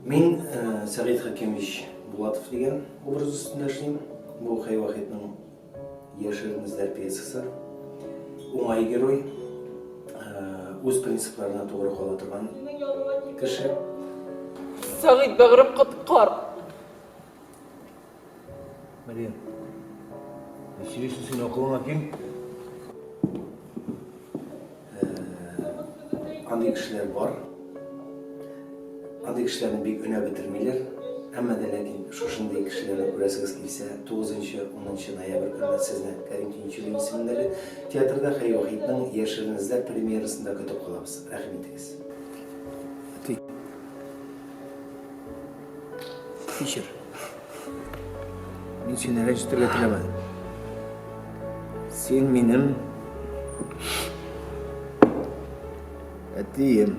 Мен Сағит Хакимович Булатов деген образ үстінде ашылайын. Бұл Қай уақытның ешірін іздер пьесасы. Оңай герой, өз принципларына тоғыры қала тұрған кіші. Сағит бәғіріп қатып қар. Мария, мәселесі сен оқылыңа кем? Андай кішілер бар. Андай кішілерін бек үні бітірмейлер. Әмі де ләкин шошындай кішілерді көресіңіз келсе, 9-10 ноябрь күні сізні Кәрим Түйіншілер есіміндегі театрда Қай уақытның ешірін іздер премьерасында күтіп қаламыз. Рахметіңіз. Кешір. Мен сені ренжітуге тілемедім. Сен менің әттейім.